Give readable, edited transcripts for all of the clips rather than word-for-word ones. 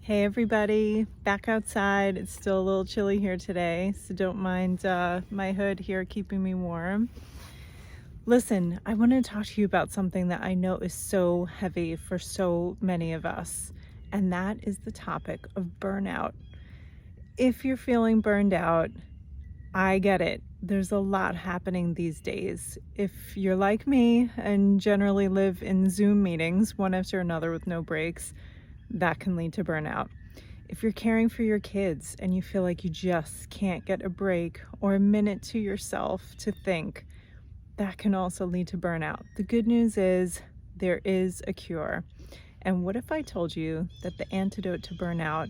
Hey everybody, back outside. It's still a little chilly here today, so don't mind my hood here keeping me warm. Listen, I want to talk to you about something that I know is so heavy for so many of us, and that is the topic of burnout. If you're feeling burned out, I get it. There's a lot happening these days. If you're like me and generally live in Zoom meetings, one after another with no breaks, that can lead to burnout. If you're caring for your kids and you feel like you just can't get a break or a minute to yourself to think, that can also lead to burnout. The good news is there is a cure. And what if I told you that the antidote to burnout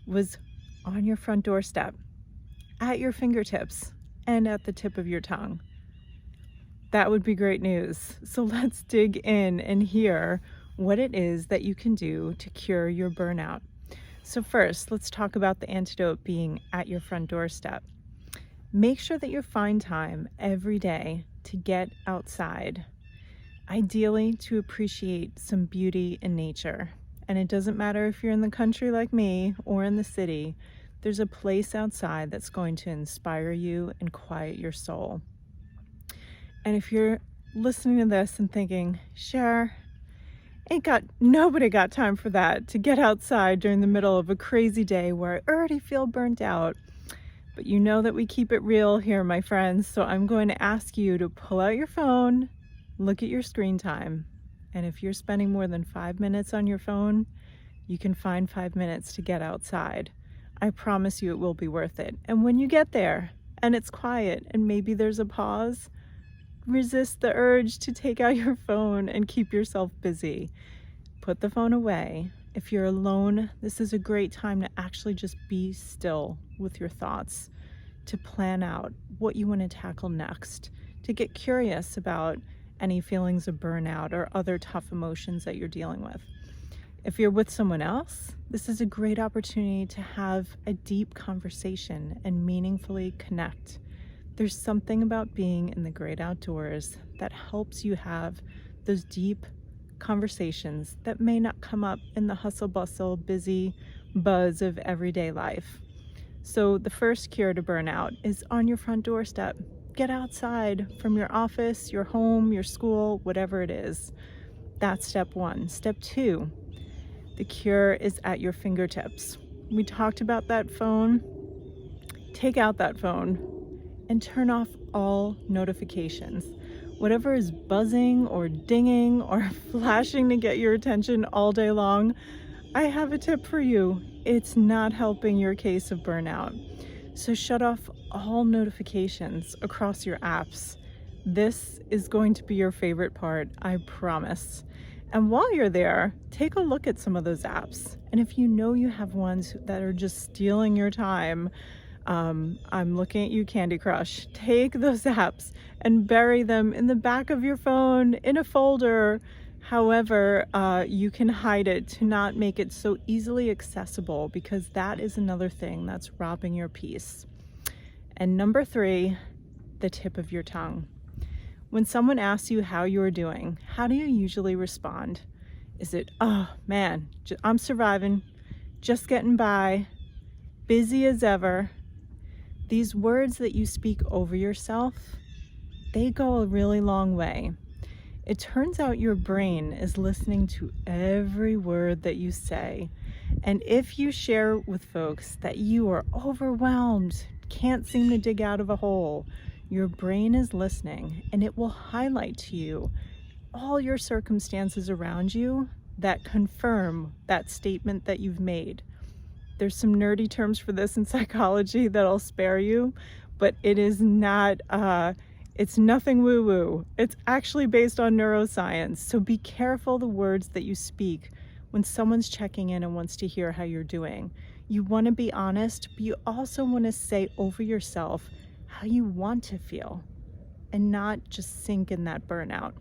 was on your front doorstep, at your fingertips, and at the tip of your tongue? That would be great news. So let's dig in and hear what it is that you can do to cure your burnout. So first, let's talk about the antidote being at your front doorstep. Make sure that you find time every day to get outside, ideally to appreciate some beauty in nature. And it doesn't matter if you're in the country like me or in the city, there's a place outside that's going to inspire you and quiet your soul. And if you're listening to this and thinking, Cher, nobody got time for that, to get outside during the middle of a crazy day where I already feel burnt out. But you know that we keep it real here, my friends, so I'm going to ask you to pull out your phone, look at your screen time, and if you're spending more than 5 minutes on your phone, you can find 5 minutes to get outside. I promise you it will be worth it. And when you get there and it's quiet and maybe there's a pause, resist the urge to take out your phone and keep yourself busy. Put the phone away. If you're alone, this is a great time to actually just be still with your thoughts, to plan out what you want to tackle next, to get curious about any feelings of burnout or other tough emotions that you're dealing with. If you're with someone else, this is a great opportunity to have a deep conversation and meaningfully connect. There's something about being in the great outdoors that helps you have those deep conversations that may not come up in the hustle bustle, busy buzz of everyday life. So the first cure to burnout is on your front doorstep. Get outside from your office, your home, your school, whatever it is. That's step one. Step two, the cure is at your fingertips. We talked about that phone. Take out that phone and turn off all notifications. Whatever is buzzing or dinging or flashing to get your attention all day long, I have a tip for you. It's not helping your case of burnout. So shut off all notifications across your apps. This is going to be your favorite part, I promise. And while you're there, take a look at some of those apps. And if you know you have ones that are just stealing your time, I'm looking at you, Candy Crush. Take those apps and bury them in the back of your phone in a folder. However, you can hide it to not make it so easily accessible, because that is another thing that's robbing your peace. And number three, the tip of your tongue. When someone asks you how you are doing, how do you usually respond? Is it, oh man, I'm surviving, just getting by, busy as ever? These words that you speak over yourself, they go a really long way. It turns out your brain is listening to every word that you say. And if you share with folks that you are overwhelmed, can't seem to dig out of a hole, your brain is listening, and it will highlight to you all your circumstances around you that confirm that statement that you've made. There's some nerdy terms for this in psychology that I'll spare you, but it is not, it's nothing woo-woo. It's actually based on neuroscience. So be careful the words that you speak when someone's checking in and wants to hear how you're doing. You want to be honest, but you also want to say over yourself how you want to feel and not just sink in that burnout.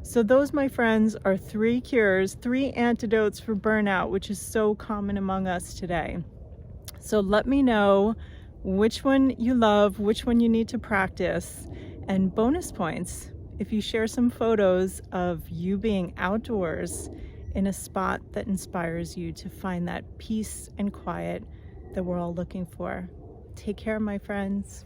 So those, my friends, are 3 cures, 3 antidotes for burnout, which is so common among us today. So let me know which one you love, which one you need to practice, and bonus points if you share some photos of you being outdoors in a spot that inspires you to find that peace and quiet that we're all looking for. Take care, my friends.